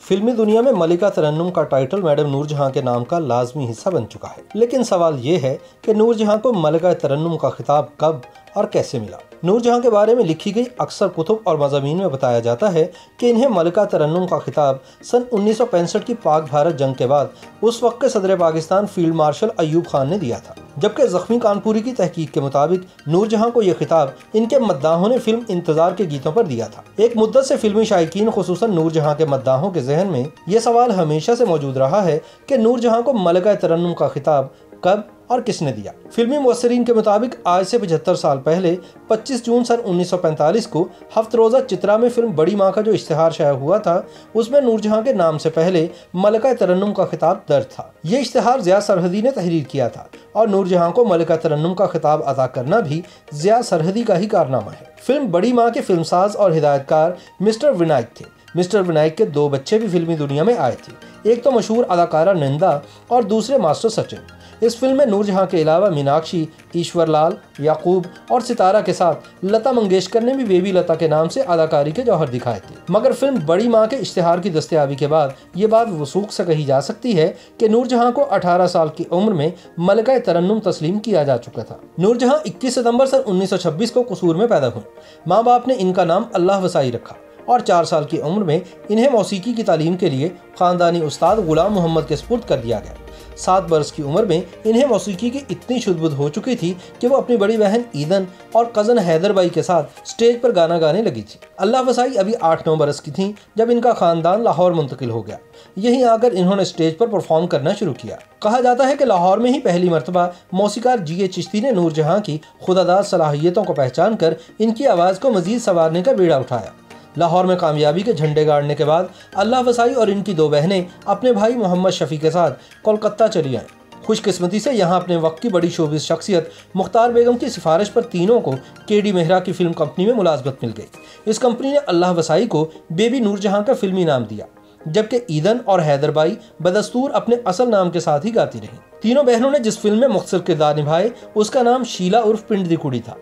फिल्मी दुनिया में मलिका तरन्नुम का टाइटल मैडम नूरजहां के नाम का लाजमी हिस्सा बन चुका है। लेकिन सवाल ये है कि नूरजहां को मलिका तरन्नुम का खिताब कब और कैसे मिला। नूरजहां के बारे में लिखी गई अक्सर कुतुब और मज़ामीन में बताया जाता है कि इन्हें मलिका तरन्नुम का खिताब सन 1965 की पाक भारत जंग के बाद उस वक्त के सदर पाकिस्तान फील्ड मार्शल अयूब खान ने दिया था। जबकि ज़ख्मी कानपुरी की तहकीक के मुताबिक नूरजहां को यह खिताब इनके मद्दाहों ने फिल्म इंतजार के गीतों पर दिया था। एक मुद्दत से फिल्मी शायकीन खुसूसन नूरजहां के मद्दाहों के जहन में यह सवाल हमेशा से मौजूद रहा है कि नूरजहां को मलिका तरन्नुम का खिताब कब और किसने दिया। फिल्मी मुफस्सिरीन के मुताबिक आज से 75 साल पहले 25 जून सन 1945 को हफ्त रोज़ा चित्रा में फिल्म बड़ी माँ का जो इश्तिहार शाया हुआ था, उसमें नूरजहां के नाम से पहले मलिका तरन्नुम का खिताब दर्ज था। ये इश्तिहार ज़िया सरहदी ने तहरीर किया था और नूरजहां को मलिका तरन्नुम का खिताब अता करना भी ज़िया सरहदी का ही कारनामा है। फिल्म बड़ी माँ के फिल्मसाज और हिदायतकार मिस्टर विनायक थे। मिस्टर विनायक के 2 बच्चे भी फिल्मी दुनिया में आए थे, एक तो मशहूर अदाकारा नंदा और दूसरे मास्टर सचिन। इस फिल्म में नूरजहां के अलावा मीनाक्षी, ईश्वरलाल, याकूब और सितारा के साथ लता मंगेशकर ने भी बेबी लता के नाम से अदाकारी के जौहर दिखाए थे। मगर फिल्म बड़ी माँ के इश्तिहार की दस्तयाबी के बाद ये बात वसूख से कही जा सकती है कि नूरजहां को 18 साल की उम्र में मलिका तरन्नुम तस्लीम किया जा चुका था। नूरजहां 21 सितंबर सन 1926 को कसूर में पैदा हुई। माँ बाप ने इनका नाम अल्लाह वसाई रखा और 4 साल की उम्र में इन्हें मौसीकी की तालीम के लिए खानदानी उस्ताद गुलाम मोहम्मद के सुपुर्द कर दिया गया। 7 बरस की उम्र में इन्हें मौसीकी की इतनी शुद्ध हो चुकी थी कि वो अपनी बड़ी बहन ईदन और कज़न हैदर बाई के साथ स्टेज पर गाना गाने लगी थी। अल्लाह वसाई अभी 8-9 बरस की थी जब इनका खानदान लाहौर मुंतकिल हो गया। यहीं आकर इन्होंने स्टेज पर परफॉर्म करना शुरू किया। कहा जाता है कि लाहौर में ही पहली मरतबा मौसीकार G.A. चिश्ती ने नूरजहां की खुदादाद सलाहियतों को पहचान कर इनकी आवाज़ को मजीद संवारने का बीड़ा उठाया। लाहौर में कामयाबी के झंडे गाड़ने के बाद अल्लाह वसाई और इनकी 2 बहनें अपने भाई मोहम्मद शफी के साथ कोलकाता चली आईं। खुशकिस्मती से यहाँ अपने वक्त की बड़ी शोबिस शख्सियत मुख्तार बेगम की सिफारिश पर तीनों को KD मेहरा की फिल्म कंपनी में मुलाजमत मिल गई। इस कंपनी ने अल्लाह वसाई को बेबी नूरजहां का फिल्मी नाम दिया, जबकि ईदन और हैदर बाई बदस्तूर अपने असल नाम के साथ ही गाती रहीं। तीनों बहनों ने जिस फिल्म में मुख्तसर किरदार निभाए उसका नाम शीला उर्फ पिंड दी कुड़ी था।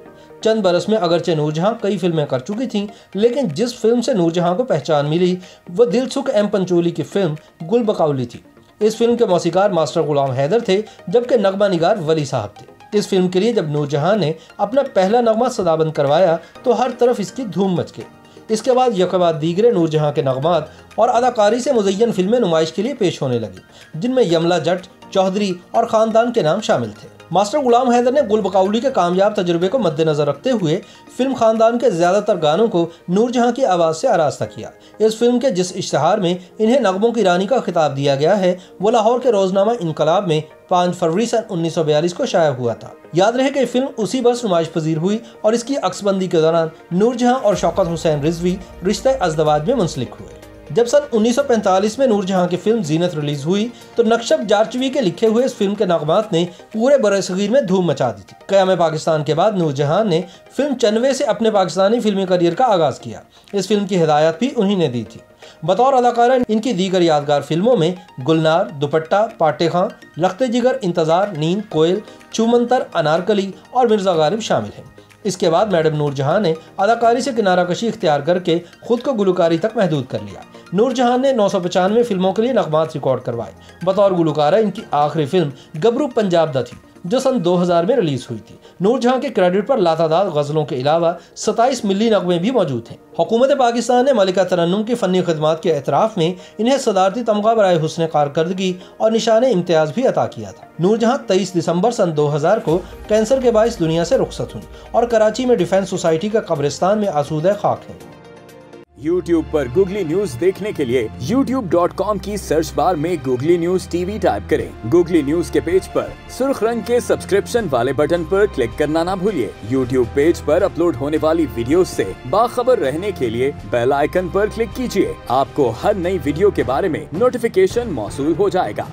चंद बरस में अगरचे नूरजहां कई फिल्में कर चुकी थीं, लेकिन जिस फिल्म से नूरजहां को पहचान मिली वो दिलसुख M पंचोली की फिल्म गुल बकौली थी। इस फिल्म के मौसीकार मास्टर गुलाम हैदर थे, जबकि नगमा निगार वली साहब थे। इस फिल्म के लिए जब नूरजहां ने अपना पहला नगमा सदाबंद करवाया तो हर तरफ इसकी धूम मच गई। इसके बाद यकबाद दीगरे नूरजहां के नगमात और अदाकारी से मुज़य्यन फिल्में नुमाइश के लिए पेश होने लगी, जिनमें यमला जट, चौधरी और ख़ानदान के नाम शामिल थे। मास्टर गुलाम हैदर ने गुल बकौली के कामयाब तजुर्बे को मद्देनजर रखते हुए फिल्म खानदान के ज़्यादातर गानों को नूरजहां की आवाज़ से आरास्ता किया। इस फिल्म के जिस इश्तिहार में इन्हें नगमों की रानी का खिताब दिया गया है वो लाहौर के रोजनामा इनकलाब में 5 फरवरी सन 1942 को शाया हुआ था। याद रहे कि फिल्म उसी बरस नुमाइश पजीर हुई और इसकी अक्सबंदी के दौरान नूरजहां और शौकत हुसैन रिजवी रिश्ते अज़दवाज में मुंसलिक हुए। जब सन 1945 में नूरजहां की फिल्म जीनत रिलीज हुई तो नक्शब जारचवी के लिखे हुए इस फिल्म के नगमात ने पूरे बरसगीर में धूम मचा दी थी। क़याम पाकिस्तान के बाद नूरजहां ने फिल्म चनवे से अपने पाकिस्तानी फिल्मी करियर का आगाज़ किया। इस फिल्म की हिदायत भी उन्हीं ने दी थी। बतौर अदाकारा इनकी दीगर यादगार फिल्मों में गुलनार, दुपट्टा, पाटे खां, लख्ते जिगर, इंतज़ार, नींद, कोयल, चूमंतर, अनारकली और मिर्ज़ा गालिब शामिल हैं। इसके बाद मैडम नूरजहां ने अदाकारी से किनारा कशी इख्तियार करके खुद को गुलकारी तक महदूद कर लिया। नूरजहां ने 995 फिल्मों के लिए नगमात रिकॉर्ड करवाए। बतौर गुलकारा इनकी आखिरी फिल्म गबरू पंजाब दा थी, जो सन 2000 में रिलीज हुई थी। नूरजहां के क्रेडिट पर लातादाद गज़लों के अलावा 27 मिली नगमे भी मौजूद हैं। हुकूमत पाकिस्तान ने मलिका तरन्नुम की फ़नी खिदमात के एतराफ़ में इन्हें सदारती तमगा बराए हुस्न कारकर्दगी और निशान इम्तियाज़ भी अता किया था। नूरजहां 23 दिसंबर सन 2000 को कैंसर के बाइस दुनिया से रुखसत हुई और कराची में डिफेंस सोसाइटी का कब्रिस्तान में आसूदा खाक है। YouTube पर गूगली न्यूज देखने के लिए youtube.com की सर्च बार में गूगली न्यूज TV टाइप करें। गूगली न्यूज के पेज पर सुर्ख रंग के सब्सक्रिप्शन वाले बटन पर क्लिक करना ना भूलिए। YouTube पेज पर अपलोड होने वाली वीडियोस से बाखबर रहने के लिए बेल आइकन पर क्लिक कीजिए। आपको हर नई वीडियो के बारे में नोटिफिकेशन मौसूल हो जाएगा।